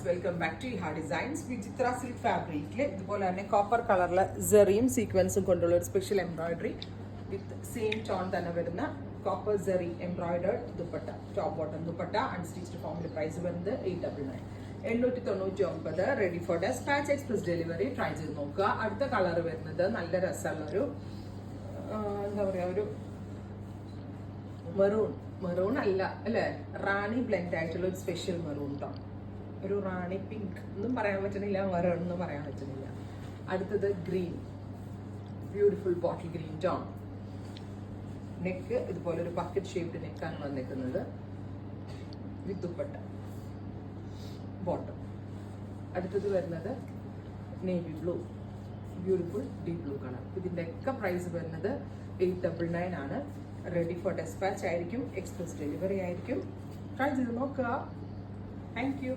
Welcome back to Iha designs. Vichitra silk ഫാബ്രിക്കിൽ ഇതുപോലെ തന്നെ കോപ്പർ കളറിലെ സെറിയും സീക്വൻസും കൊണ്ടുള്ള ഒരു special embroidery with same tone തന്നെ വരുന്ന copper zari embroidered dupatta, top bottom dupatta, unstitched ഫോമിൽ പ്രൈസ് വരുന്നത് 899. Ready for dispatch, express delivery. Try ചെയ്ത് നോക്കുക. അടുത്ത കളർ വരുന്നത് നല്ല രസമുള്ളൊരു എന്താ പറയുക, ഒരു മെറൂൺ അല്ല അല്ലേ, റാണി ബ്ലെൻഡ് ആയിട്ടുള്ള ഒരു സ്പെഷ്യൽ മെറൂൺ ടോൺ, ഒരു റാണി പിങ്ക് ഒന്നും പറയാൻ പറ്റുന്നില്ല, മെറൂൺ ഒന്നും പറയാൻ പറ്റുന്നില്ല. അടുത്തത് green, beautiful bottle green tone. Neck ഇതുപോലെ ഒരു ബക്കറ്റ് ഷേപ്ഡ് നെക്കാണ് വന്നിരിക്കുന്നത് വിത്ത് ദുപ്പട്ട, ബോട്ടം. അടുത്തത് വരുന്നത് navy blue, beautiful deep blue colour. ഇതിൻ്റെ ഒക്കെ പ്രൈസ് വരുന്നത് 899 ആണ്. റെഡി ഫോർ ഡെസ്പാച്ച് ആയിരിക്കും, എക്സ്പ്രസ് ഡെലിവറി ആയിരിക്കും. ട്രൈ ചെയ്ത് നോക്കുക. Thank you.